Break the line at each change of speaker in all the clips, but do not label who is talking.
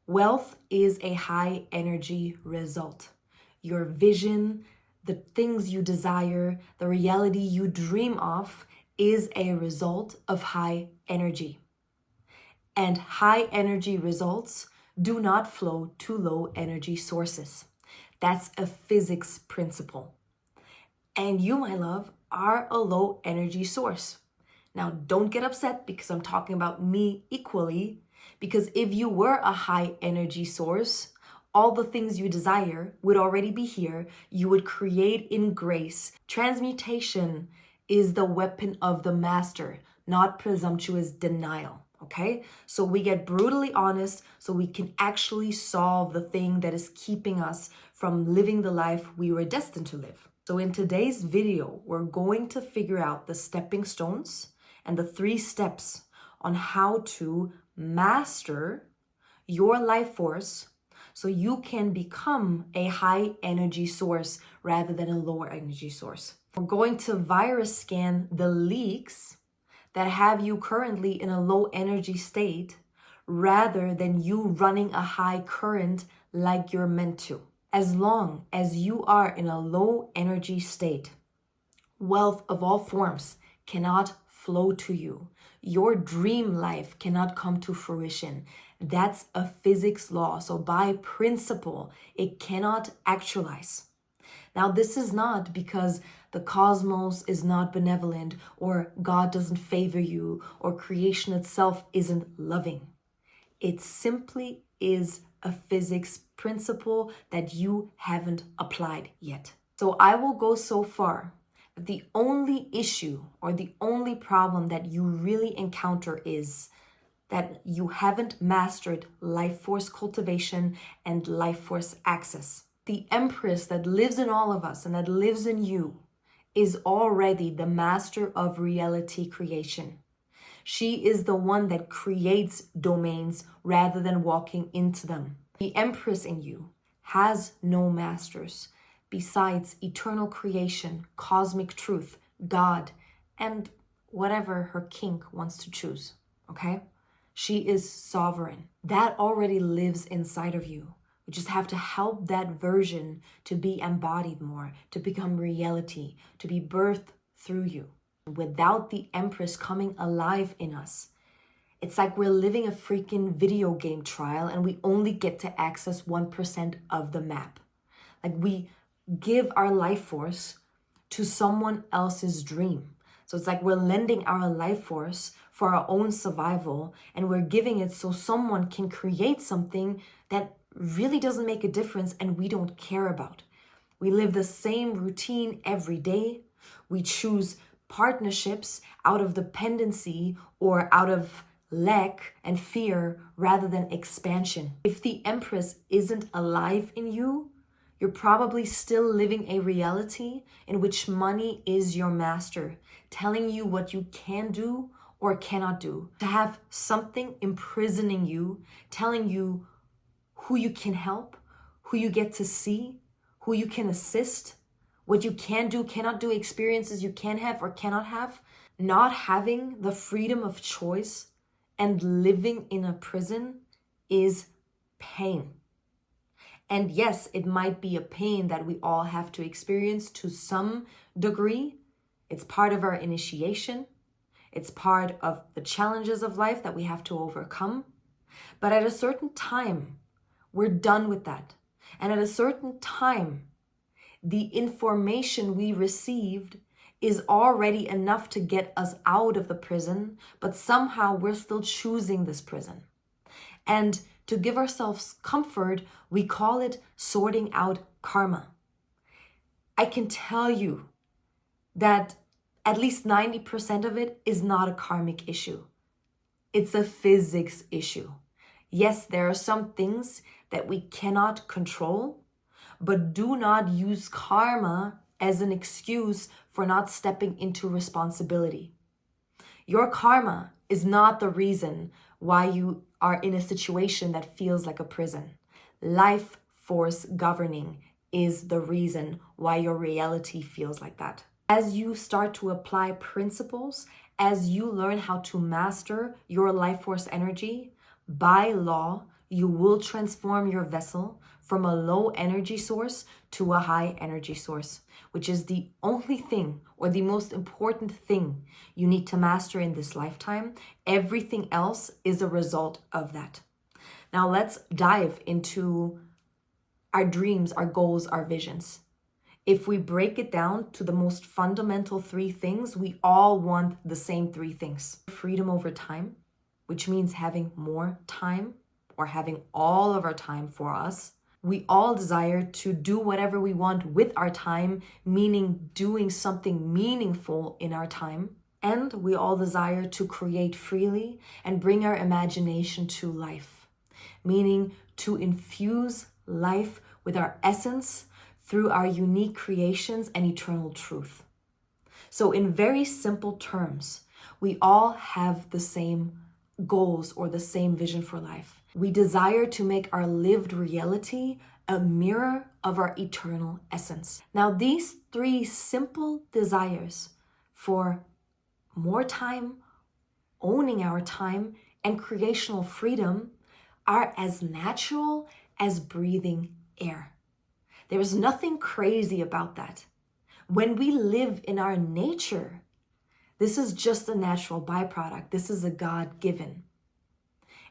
Wealth is a high energy result. Your vision, the things you desire, the reality you dream of is a result of high energy. And high energy results do not flow to low energy sources. That's a physics principle. And you, my love, are a low energy source. Now, don't get upset because I'm talking about me equally, because if you were a high energy source, all the things you desire would already be here. You would create in grace. Transmutation is the weapon of the master, not presumptuous denial. Okay, so we get brutally honest so we can actually solve the thing that is keeping us from living the life we were destined to live. So in today's video, we're going to figure out the stepping stones and the 3 steps on how to master your life force so you can become a high energy source rather than a lower energy source. We're going to virus scan the leaks that have you currently in a low energy state rather than you running a high current like you're meant to. As long as you are in a low energy state, wealth of all forms cannot flow to you. Your dream life cannot come to fruition. That's a physics law. So by principle, it cannot actualize. Now, this is not because the cosmos is not benevolent or God doesn't favor you or creation itself isn't loving. It simply is a physics principle that you haven't applied yet. So I will go so far that the only issue or the only problem that you really encounter is that you haven't mastered life force cultivation and life force access. The Empress that lives in all of us and that lives in you is already the master of reality creation. She is the one that creates domains rather than walking into them. The Empress in you has no masters besides eternal creation, cosmic truth, God, and whatever her kink wants to choose, okay? She is sovereign. That already lives inside of you. We just have to help that version to be embodied more, to become reality, to be birthed through you. Without the Empress coming alive in us, it's like we're living a freaking video game trial and we only get to access 1% of the map. Like we give our life force to someone else's dream. So it's like we're lending our life force for our own survival and we're giving it so someone can create something that really doesn't make a difference and we don't care about. We live the same routine every day. We choose partnerships out of dependency or out of lack and fear rather than expansion. If the Empress isn't alive in you, you're probably still living a reality in which money is your master, telling you what you can do or cannot do. To have something imprisoning you, telling you who you can help, who you get to see, who you can assist, what you can do, cannot do, experiences you can have or cannot have. Not having the freedom of choice and living in a prison is pain. And yes, it might be a pain that we all have to experience to some degree. It's part of our initiation. It's part of the challenges of life that we have to overcome. But at a certain time, we're done with that. And at a certain time, the information we received is already enough to get us out of the prison, but somehow we're still choosing this prison. And to give ourselves comfort, we call it sorting out karma. I can tell you that at least 90% of it is not a karmic issue. It's a physics issue. Yes, there are some things that we cannot control, but do not use karma as an excuse for not stepping into responsibility. Your karma is not the reason why you are in a situation that feels like a prison. Life force governing is the reason why your reality feels like that. As you start to apply principles, as you learn how to master your life force energy, by law, you will transform your vessel from a low energy source to a high energy source, which is the only thing or the most important thing you need to master in this lifetime. Everything else is a result of that. Now let's dive into our dreams, our goals, our visions. If we break it down to the most fundamental three things, we all want the same three things. Freedom over time, which means having more time or having all of our time for us. We all desire to do whatever we want with our time, meaning doing something meaningful in our time. And we all desire to create freely and bring our imagination to life, meaning to infuse life with our essence through our unique creations and eternal truth. So in very simple terms, we all have the same goals or the same vision for life. We desire to make our lived reality a mirror of our eternal essence. Now, these three simple desires for more time, owning our time, and creational freedom are as natural as breathing air. There's nothing crazy about that. When we live in our nature, this is just a natural byproduct. This is a God-given.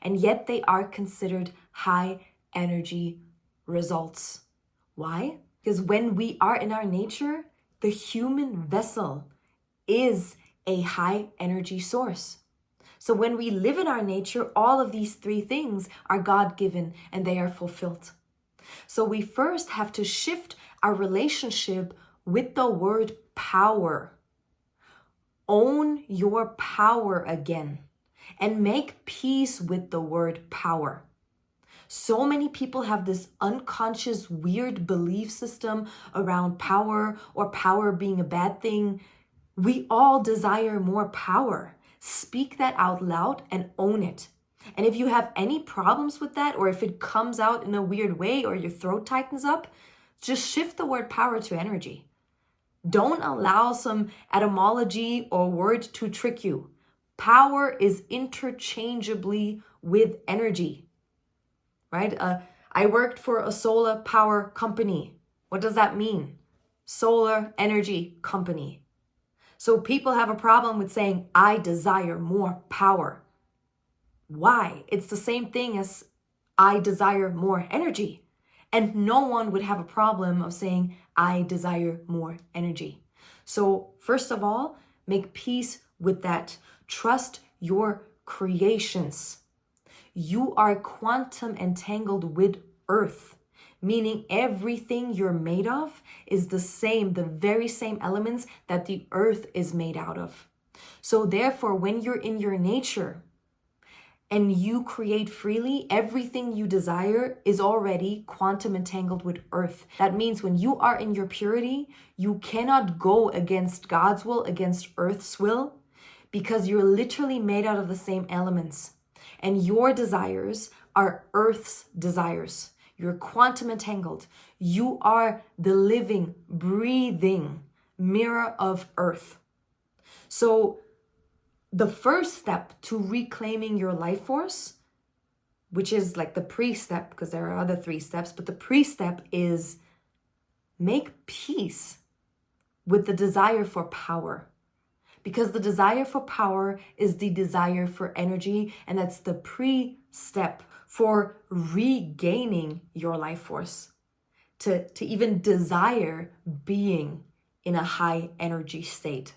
And yet they are considered high energy results. Why? Because when we are in our nature, the human vessel is a high energy source. So when we live in our nature, all of these three things are God-given and they are fulfilled. So we first have to shift our relationship with the word power. Own your power again and make peace with the word power. So many people have this unconscious, weird belief system around power or power being a bad thing. We all desire more power. Speak that out loud and own it. And if you have any problems with that, or if it comes out in a weird way or your throat tightens up, just shift the word power to energy. Don't allow some etymology or word to trick you. Power is interchangeably with energy, right? I worked for a solar power company. What does that mean? Solar energy company. So people have a problem with saying, I desire more power. Why? It's the same thing as I desire more energy. And no one would have a problem of saying, I desire more energy. So first of all, make peace with that. Trust your creations. You are quantum entangled with earth, meaning everything you're made of is the same, the very same elements that the earth is made out of. So therefore, when you're in your nature, and you create freely, everything you desire is already quantum entangled with earth. That means when you are in your purity, you cannot go against God's will, against earth's will, because you're literally made out of the same elements. And your desires are earth's desires. You're quantum entangled. You are the living, breathing mirror of earth. So the first step to reclaiming your life force, which is like the pre-step, because there are other 3 steps, but the pre-step is make peace with the desire for power. Because the desire for power is the desire for energy, and that's the pre-step for regaining your life force. To even desire being in a high energy state.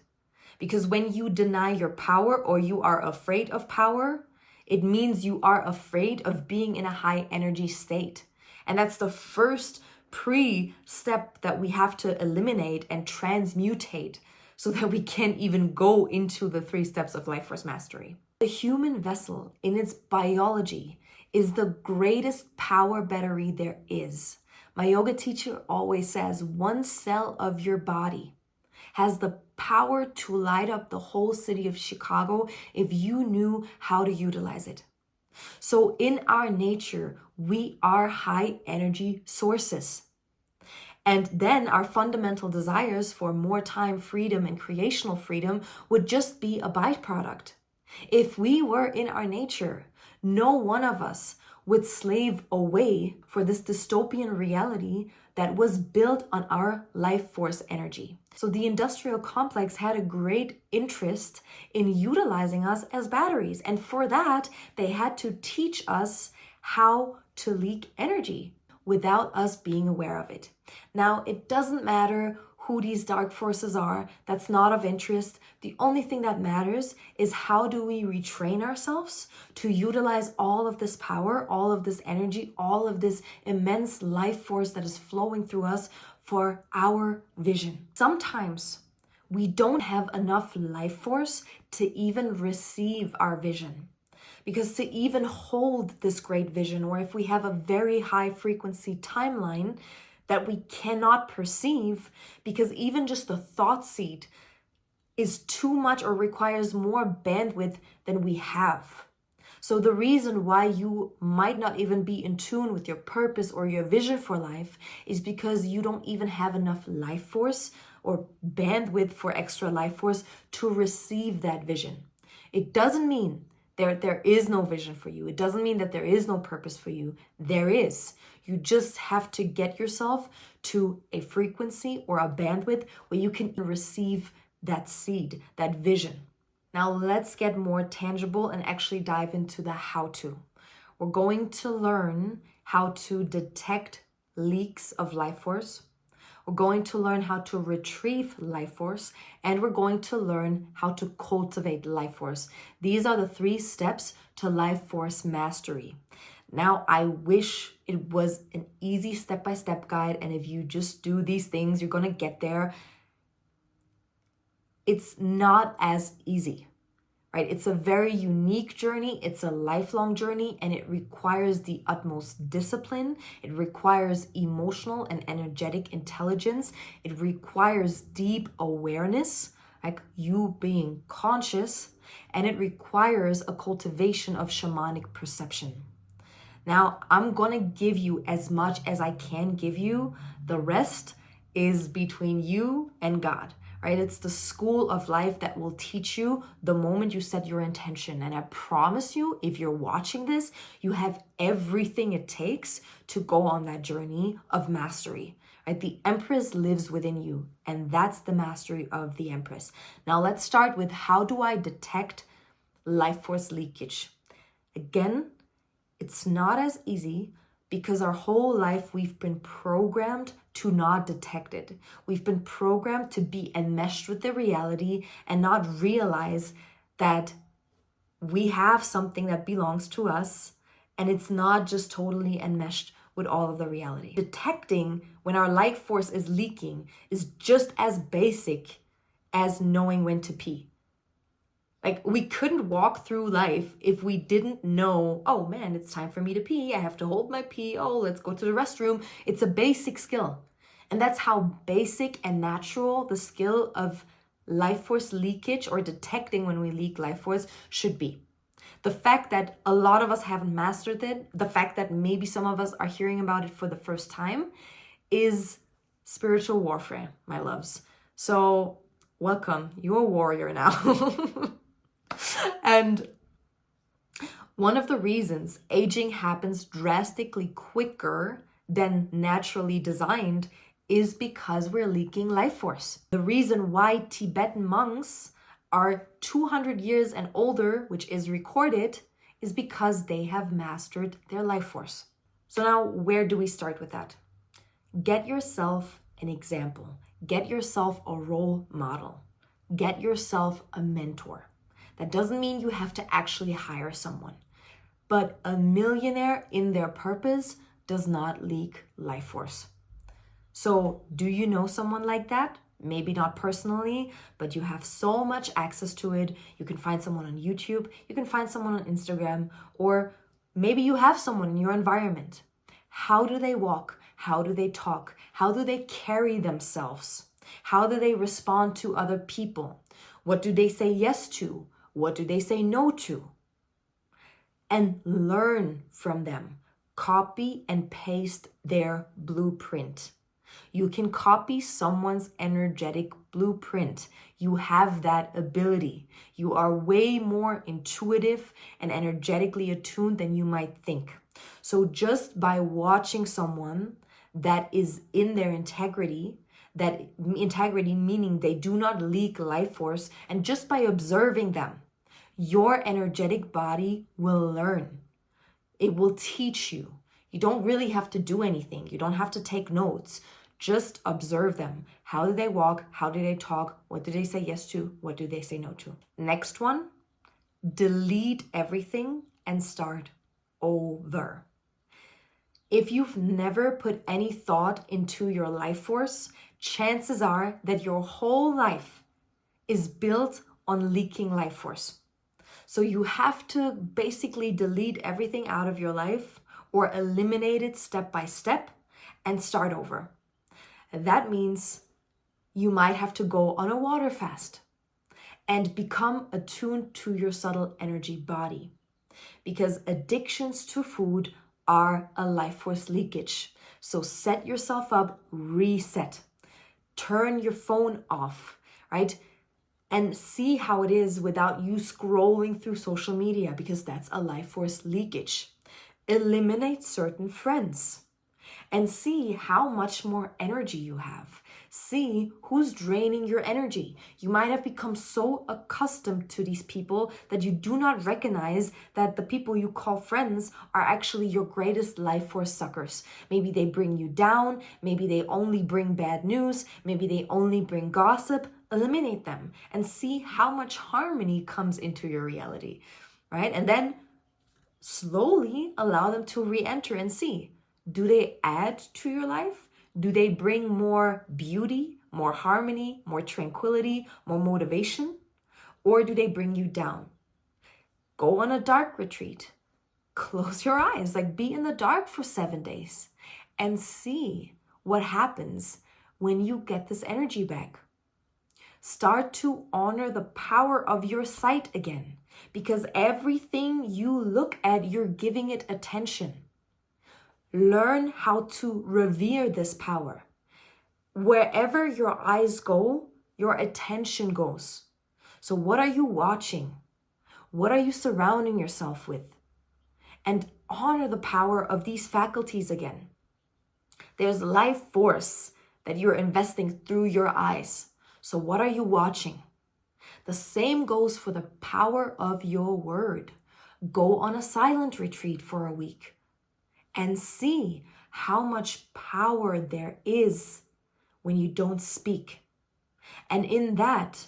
Because when you deny your power or you are afraid of power, it means you are afraid of being in a high energy state. And that's the first pre-step that we have to eliminate and transmutate so that we can even go into the 3 steps of life force mastery. The human vessel in its biology is the greatest power battery there is. My yoga teacher always says 1 cell of your body has the power to light up the whole city of Chicago if you knew how to utilize it. So in our nature, we are high energy sources. And then our fundamental desires for more time, freedom, and creational freedom would just be a byproduct. If we were in our nature, no one of us would slave away for this dystopian reality that was built on our life force energy. So the industrial complex had a great interest in utilizing us as batteries. And for that, they had to teach us how to leak energy without us being aware of it. Now, it doesn't matter who these dark forces are. That's not of interest. The only thing that matters is how do we retrain ourselves to utilize all of this power, all of this energy, all of this immense life force that is flowing through us for our vision. Sometimes we don't have enough life force to even receive our vision. Because to even hold this great vision, or if we have a very high frequency timeline that we cannot perceive, because even just the thought seed is too much or requires more bandwidth than we have. So the reason why you might not even be in tune with your purpose or your vision for life is because you don't even have enough life force or bandwidth for extra life force to receive that vision. It doesn't mean there is no vision for you. It doesn't mean that there is no purpose for you. There is. You just have to get yourself to a frequency or a bandwidth where you can receive that seed, that vision. Now let's get more tangible and actually dive into the how to. We're going to learn how to detect leaks of life force. We're going to learn how to retrieve life force, and we're going to learn how to cultivate life force. These are the 3 steps to life force mastery. Now, I wish it was an easy step-by-step guide, and if you just do these things, you're going to get there. It's not as easy, right? It's a very unique journey. It's a lifelong journey, and it requires the utmost discipline. It requires emotional and energetic intelligence. It requires deep awareness, like you being conscious, and it requires a cultivation of shamanic perception. Now, I'm going to give you as much as I can give you. The rest is between you and God, right? It's the school of life that will teach you the moment you set your intention. And I promise you, if you're watching this, you have everything it takes to go on that journey of mastery, right? The Empress lives within you, and that's the mastery of the Empress. Now, let's start with how do I detect life force leakage? Again, it's not as easy because our whole life we've been programmed to not detect it. We've been programmed to be enmeshed with the reality and not realize that we have something that belongs to us and it's not just totally enmeshed with all of the reality. Detecting when our life force is leaking is just as basic as knowing when to pee. Like, we couldn't walk through life if we didn't know, oh man, it's time for me to pee. I have to hold my pee. Oh, let's go to the restroom. It's a basic skill. And that's how basic and natural the skill of life force leakage or detecting when we leak life force should be. The fact that a lot of us haven't mastered it, the fact that maybe some of us are hearing about it for the first time is spiritual warfare, my loves. So welcome, you're a warrior now. And one of the reasons aging happens drastically quicker than naturally designed is because we're leaking life force. The reason why Tibetan monks are 200 years and older, which is recorded, is because they have mastered their life force. So now, where do we start with that? Get yourself an example. Get yourself a role model. Get yourself a mentor. That doesn't mean you have to actually hire someone. But a millionaire in their purpose does not leak life force. So do you know someone like that? Maybe not personally, but you have so much access to it. You can find someone on YouTube, you can find someone on Instagram, or maybe you have someone in your environment. How do they walk? How do they talk? How do they carry themselves? How do they respond to other people? What do they say yes to? What do they say no to? And learn from them. Copy and paste their blueprint. You can copy someone's energetic blueprint. You have that ability. You are way more intuitive and energetically attuned than you might think. So just by watching someone that is in their integrity, that integrity meaning they do not leak life force, and just by observing them, your energetic body will learn. It will teach you. You don't really have to do anything. You don't have to take notes. Just observe them. How do they walk? How do they talk? What do they say yes to? What do they say no to? Next one, delete everything and start over. If you've never put any thought into your life force, chances are that your whole life is built on leaking life force. So you have to basically delete everything out of your life or eliminate it step by step and start over. That means you might have to go on a water fast and become attuned to your subtle energy body, because addictions to food are a life force leakage. So set yourself up, reset, turn your phone off, right? And see how it is without you scrolling through social media, because that's a life force leakage. Eliminate certain friends and see how much more energy you have. See who's draining your energy. You might have become so accustomed to these people that you do not recognize that the people you call friends are actually your greatest life force suckers. Maybe they bring you down. Maybe they only bring bad news. Maybe they only bring gossip. Eliminate them and see how much harmony comes into your reality, right? And then slowly allow them to re-enter and see, do they add to your life? Do they bring more beauty, more harmony, more tranquility, more motivation? Or do they bring you down? Go on a dark retreat. Close your eyes, like be in the dark for 7 days and see what happens when you get this energy back. Start to honor the power of your sight again, because everything you look at, you're giving it attention. Learn how to revere this power. Wherever your eyes go, your attention goes. So what are you watching? What are you surrounding yourself with? And honor the power of these faculties again. There's life force that you're investing through your eyes. So what are you watching? The same goes for the power of your word. Go on a silent retreat for a week and see how much power there is when you don't speak. And in that,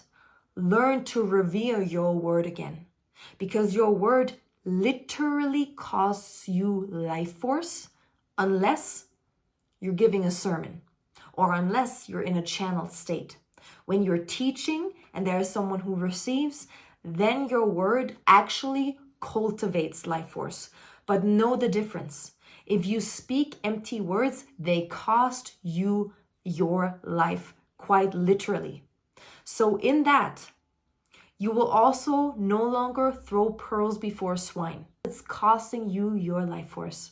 learn to revere your word again, because your word literally costs you life force unless you're giving a sermon or unless you're in a channeled state. When you're teaching and there is someone who receives, then your word actually cultivates life force. But know the difference. If you speak empty words, they cost you your life, quite literally. So in that, you will also no longer throw pearls before swine. It's costing you your life force.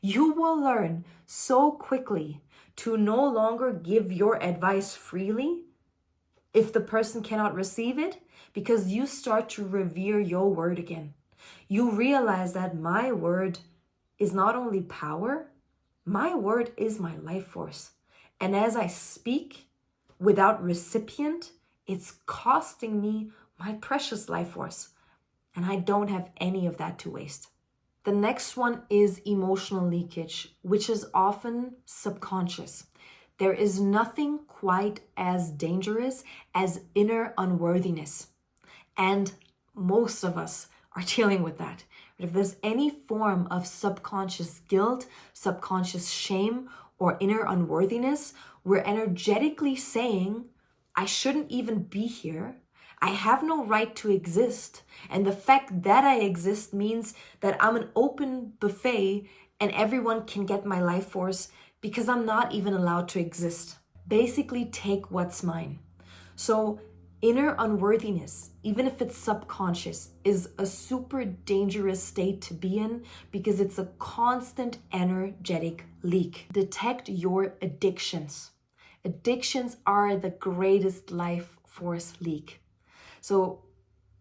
You will learn so quickly to no longer give your advice freely if the person cannot receive it, because you start to revere your word again. You realize that my word is not only power, my word is my life force. And as I speak without recipient, it's costing me my precious life force. And I don't have any of that to waste. The next one is emotional leakage, which is often subconscious. There is nothing quite as dangerous as inner unworthiness. And most of us are dealing with that. But if there's any form of subconscious guilt, subconscious shame, or inner unworthiness, we're energetically saying, I shouldn't even be here. I have no right to exist. And the fact that I exist means that I'm an open buffet and everyone can get my life force because I'm not even allowed to exist. Basically, take what's mine. So inner unworthiness, even if it's subconscious, is a super dangerous state to be in because it's a constant energetic leak. Detect your addictions. Addictions are the greatest life force leak. So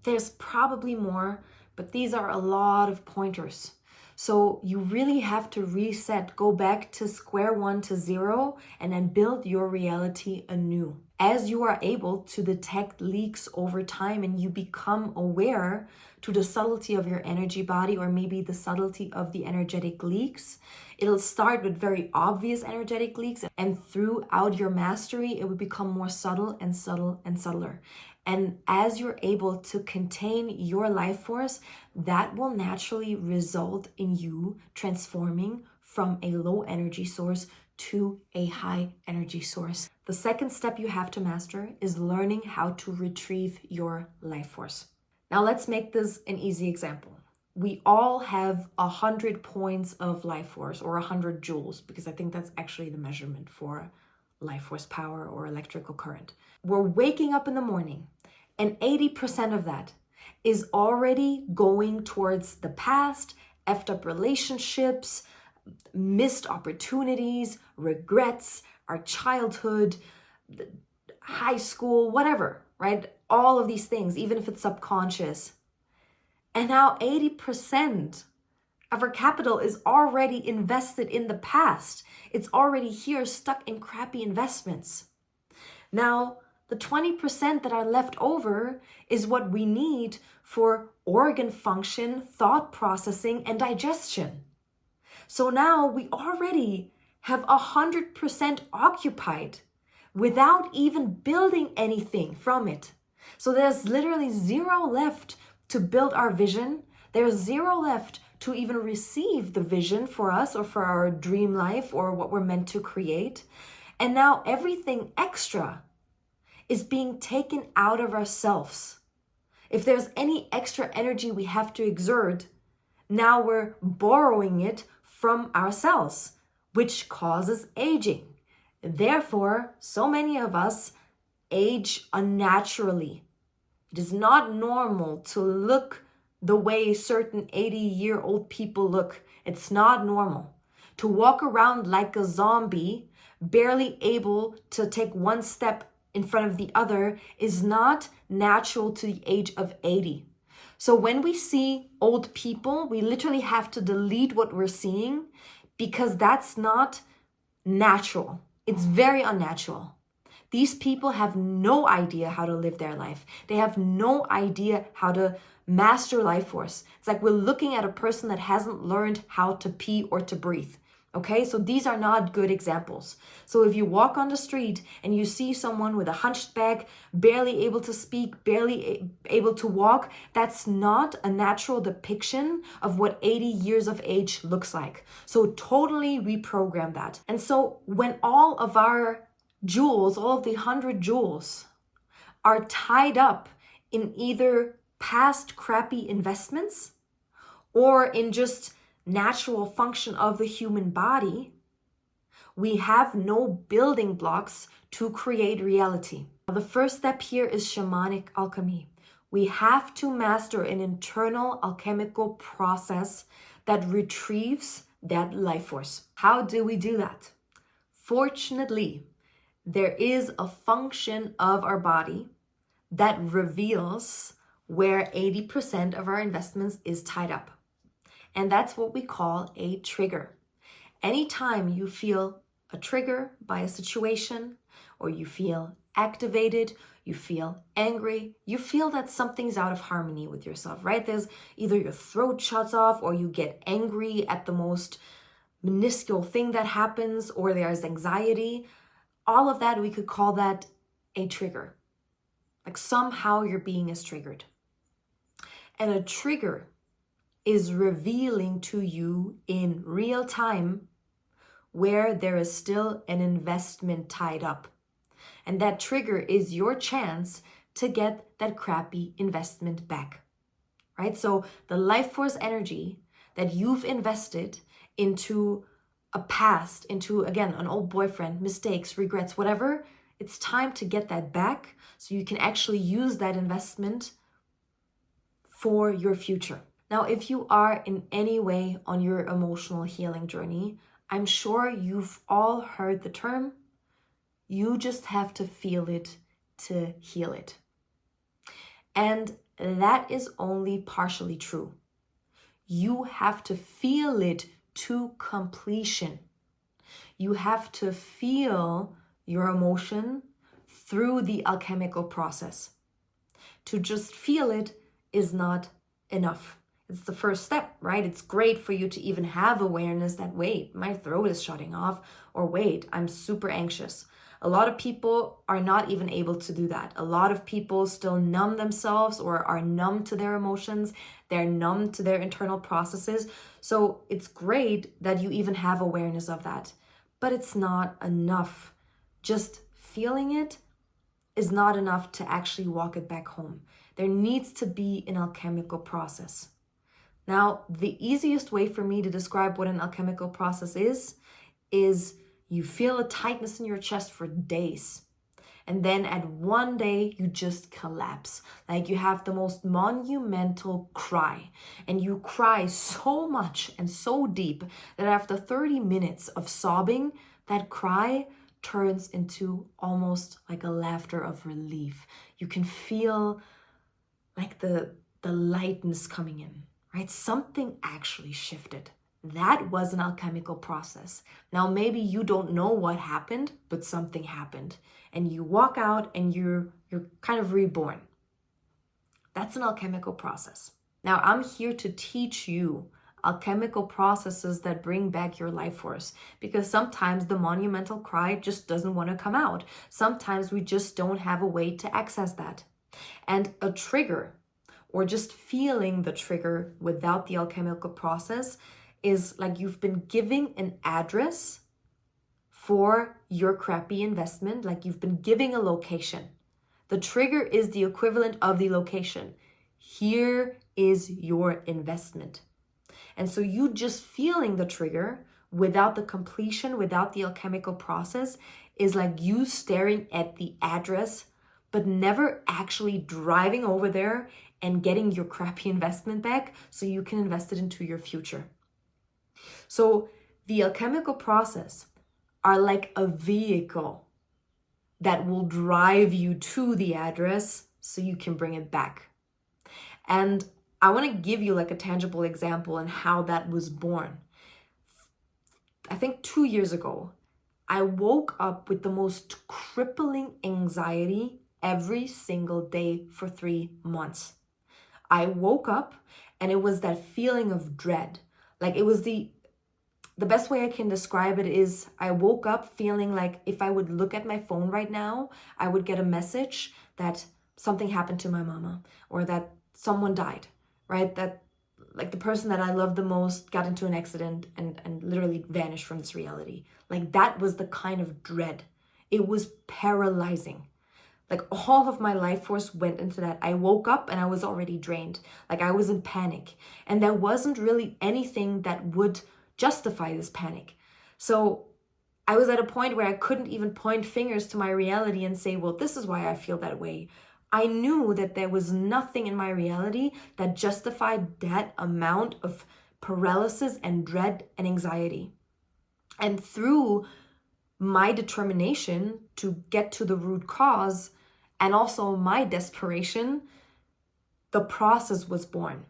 there's probably more, but these are a lot of pointers. So you really have to reset, go back to square one, to zero, and then build your reality anew. As you are able to detect leaks over time and you become aware to the subtlety of your energy body, or maybe the subtlety of the energetic leaks, it'll start with very obvious energetic leaks, and throughout your mastery, it will become more subtle and subtle and subtler. And as you're able to contain your life force, that will naturally result in you transforming from a low energy source to a high energy source. The second step you have to master is learning how to retrieve your life force. Now let's make this an easy example. We all have 100 points of life force, or 100 joules, because I think that's actually the measurement for life force power or electrical current. We're waking up in the morning, and 80% of that is already going towards the past, effed up relationships, missed opportunities, regrets, our childhood, high school, whatever, right? All of these things, even if it's subconscious. And now 80% of our capital is already invested in the past. It's already here, stuck in crappy investments. Now, the 20% that are left over is what we need for organ function, thought processing, and digestion. So now we already have 100% occupied without even building anything from it. So there's literally zero left to build our vision. There's zero left to even receive the vision for us or for our dream life or what we're meant to create. And now everything extra is being taken out of ourselves. If there's any extra energy we have to exert, now we're borrowing it from ourselves, which causes aging. Therefore, so many of us age unnaturally. It is not normal to look the way certain 80-year-old people look. It's not normal. To walk around like a zombie, barely able to take one step in front of the other, is not natural to the age of 80. So when we see old people, we literally have to delete what we're seeing, because that's not natural. It's very unnatural. These people have no idea how to live their life. They have no idea how to master life force. It's like we're looking at a person that hasn't learned how to pee or to breathe. Okay, so these are not good examples. So if you walk on the street and you see someone with a hunched back, barely able to speak, barely able to walk, that's not a natural depiction of what 80 years of age looks like. So totally reprogram that. And so when all of our joules, all of the 100 joules are tied up in either past crappy investments or in just natural function of the human body, we have no building blocks to create reality. The first step here is shamanic alchemy. We have to master an internal alchemical process that retrieves that life force. How do we do that? Fortunately, there is a function of our body that reveals where 80% of our investments is tied up. And that's what we call a trigger. Anytime you feel a trigger by a situation, or you feel activated, you feel angry, you feel that something's out of harmony with yourself, right? There's either your throat shuts off, or you get angry at the most minuscule thing that happens, or there's anxiety. All of that, we could call that a trigger. Like somehow your being is triggered. And a trigger is revealing to you in real time where there is still an investment tied up. And that trigger is your chance to get that crappy investment back, right? So the life force energy that you've invested into a past, into, again, an old boyfriend, mistakes, regrets, whatever, it's time to get that back so you can actually use that investment for your future. Now, if you are in any way on your emotional healing journey, I'm sure you've all heard the term, you just have to feel it to heal it. And that is only partially true. you have to feel it to completion. You have to feel your emotion through the alchemical process. To just feel it is not enough. It's the first step, right? It's great for you to even have awareness that, wait, my throat is shutting off, or wait, I'm super anxious. A lot of people are not even able to do that. A lot of people still numb themselves or are numb to their emotions. They're numb to their internal processes. So it's great that you even have awareness of that, but it's not enough. Just feeling it is not enough to actually walk it back home. There needs to be an alchemical process. Now, the easiest way for me to describe what an alchemical process is you feel a tightness in your chest for days. And then at one day, you just collapse. Like you have the most monumental cry. And you cry so much and so deep that after 30 minutes of sobbing, that cry turns into almost like a laughter of relief. You can feel like the lightness coming in, right? Something actually shifted. That was an alchemical process. Now, maybe you don't know what happened, but something happened. And you walk out and you're kind of reborn. That's an alchemical process. Now, I'm here to teach you alchemical processes that bring back your life force, because sometimes the monumental cry just doesn't want to come out. Sometimes we just don't have a way to access that. And a trigger, or just feeling the trigger without the alchemical process, is like you've been giving an address for your crappy investment, like you've been giving a location. The trigger is the equivalent of the location. Here is your investment. And so you just feeling the trigger without the completion, without the alchemical process, is like you staring at the address, but never actually driving over there and getting your crappy investment back so you can invest it into your future. So the alchemical process are like a vehicle that will drive you to the address so you can bring it back. And I want to give you like a tangible example on how that was born. I think 2 years ago, I woke up with the most crippling anxiety every single day for 3 months. I woke up and it was that feeling of dread. Like it was the best way I can describe it is I woke up feeling like if I would look at my phone right now, I would get a message that something happened to my mama, or that someone died, right? That like the person that I love the most got into an accident and literally vanished from this reality. Like that was the kind of dread. It was paralyzing. Like all of my life force went into that. I woke up and I was already drained. Like I was in panic. And there wasn't really anything that would justify this panic. So I was at a point where I couldn't even point fingers to my reality and say, well, this is why I feel that way. I knew that there was nothing in my reality that justified that amount of paralysis and dread and anxiety. And through my determination to get to the root cause and also my desperation, the process was born,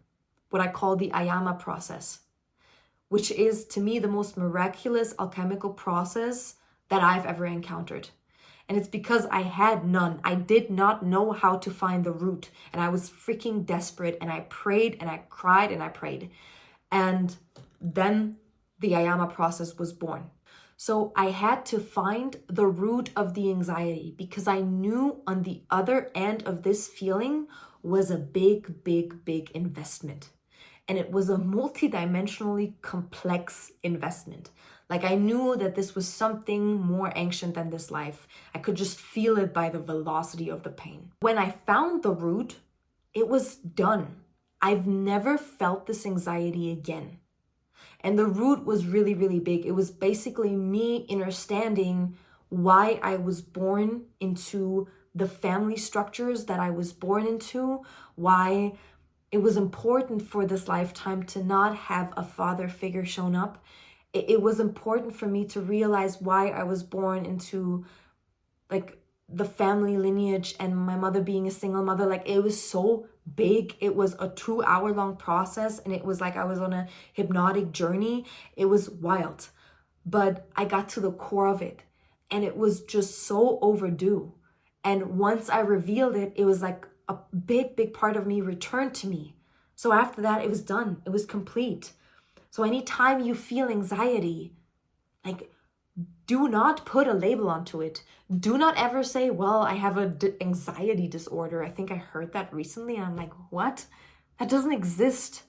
what I call the Ayama process, which is to me the most miraculous alchemical process that I've ever encountered. And it's because I had none. I did not know how to find the root. And I was freaking desperate. And I prayed and I cried and I prayed. And then the Ayama process was born. So I had to find the root of the anxiety, because I knew on the other end of this feeling was a big, big, big investment. And it was a multidimensionally complex investment. Like I knew that this was something more ancient than this life. I could just feel it by the velocity of the pain. When I found the root, it was done. I've never felt this anxiety again. And the root was really, really big. It was basically me understanding why I was born into the family structures that I was born into, why it was important for this lifetime to not have a father figure shown up. It was important for me to realize why I was born into like the family lineage and my mother being a single mother. Like it was so big. It was a 2-hour long process, and it was like I was on a hypnotic journey. It was wild, but I got to the core of it, and it was just so overdue. And once I revealed it, it was like a big part of me returned to me. So after that, it was done. It was complete. So anytime you feel anxiety, like, do not put a label onto it. Do not ever say, well, I have an anxiety disorder. I think I heard that recently. And I'm like, what? That doesn't exist.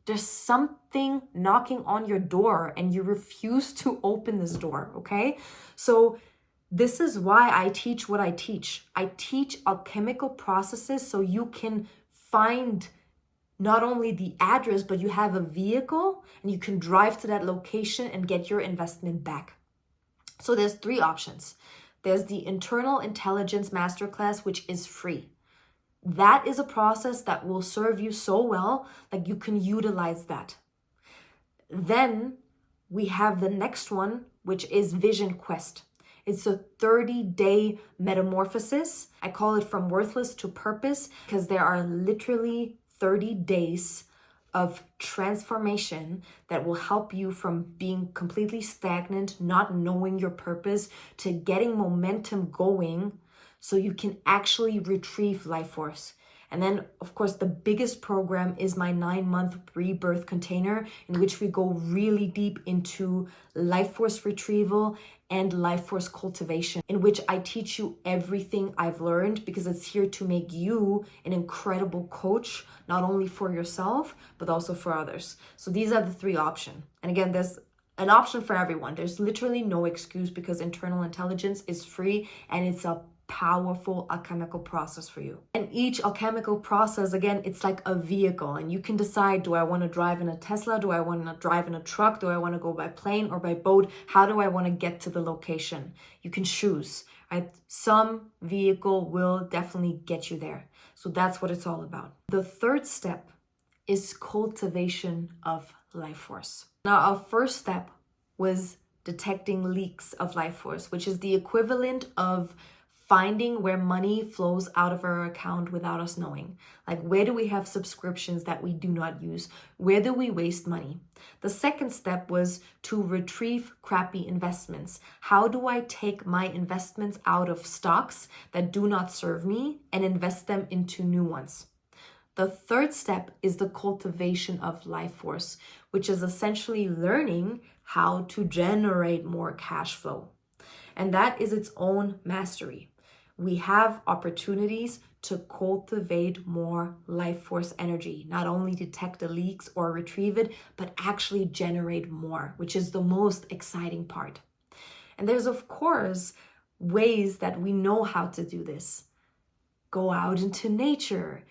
There's something knocking on your door and you refuse to open this door, okay? So this is why I teach what I teach. I teach alchemical processes so you can find not only the address, but you have a vehicle and you can drive to that location and get your investment back. So there's 3 options. There's the Internal Intelligence Masterclass, which is free. That is a process that will serve you so well that you can utilize that. Then we have the next one, which is Vision Quest. It's a 30-day metamorphosis. I call it from worthless to purpose because there are literally 30 days of transformation that will help you from being completely stagnant, not knowing your purpose, to getting momentum going so you can actually retrieve life force. And then, of course, the biggest program is my 9-month rebirth container, in which we go really deep into life force retrieval and life force cultivation, in which I teach you everything I've learned, because it's here to make you an incredible coach, not only for yourself, but also for others. So these are the 3 options. And again, there's an option for everyone. There's literally no excuse, because internal intelligence is free and it's a powerful alchemical process for you. And each alchemical process, again, it's like a vehicle, and you can decide, do I want to drive in a Tesla? Do I want to drive in a truck? Do I want to go by plane or by boat? How do I want to get to the location? You can choose, right? Some vehicle will definitely get you there. So that's what it's all about. The 3rd step is cultivation of life force. Now, our first step was detecting leaks of life force, which is the equivalent of finding where money flows out of our account without us knowing. Like, where do we have subscriptions that we do not use? Where do we waste money? The 2nd step was to retrieve crappy investments. How do I take my investments out of stocks that do not serve me and invest them into new ones? The 3rd step is the cultivation of life force, which is essentially learning how to generate more cash flow. And that is its own mastery. We have opportunities to cultivate more life force energy, not only detect the leaks or retrieve it, but actually generate more, which is the most exciting part. And there's, of course, ways that we know how to do this. Go out into nature,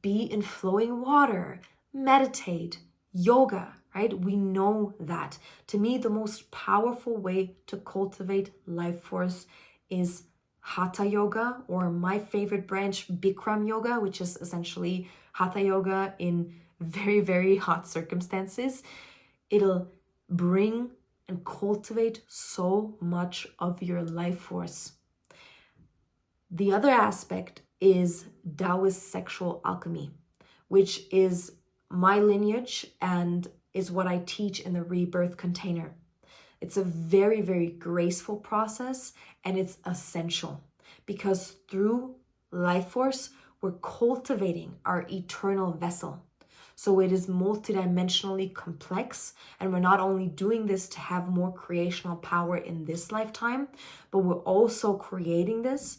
be in flowing water, meditate, yoga, right? We know that. To me, the most powerful way to cultivate life force is Hatha yoga, or my favorite branch, Bikram yoga, which is essentially Hatha yoga in very hot circumstances. It'll bring and cultivate so much of your life force. The other aspect is Taoist sexual alchemy, which is my lineage and is what I teach in the Rebirth container. It's a very graceful process, and it's essential because through life force, we're cultivating our eternal vessel. So it is multidimensionally complex, and we're not only doing this to have more creational power in this lifetime, but we're also creating this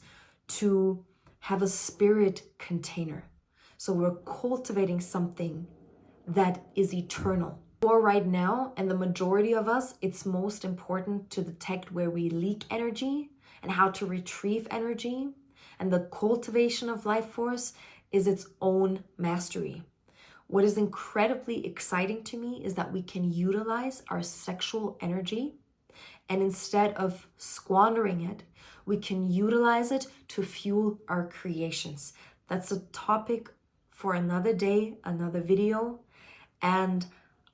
to have a spirit container. So we're cultivating something that is eternal. For right now, and the majority of us, it's most important to detect where we leak energy and how to retrieve energy. And the cultivation of life force is its own mastery. What is incredibly exciting to me is that we can utilize our sexual energy, and instead of squandering it, we can utilize it to fuel our creations. That's a topic for another day, another video. And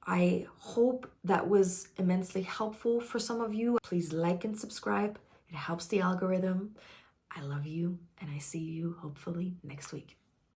I hope that was immensely helpful for some of you. Please like and subscribe. It helps the algorithm. I love you, and I see you hopefully next week.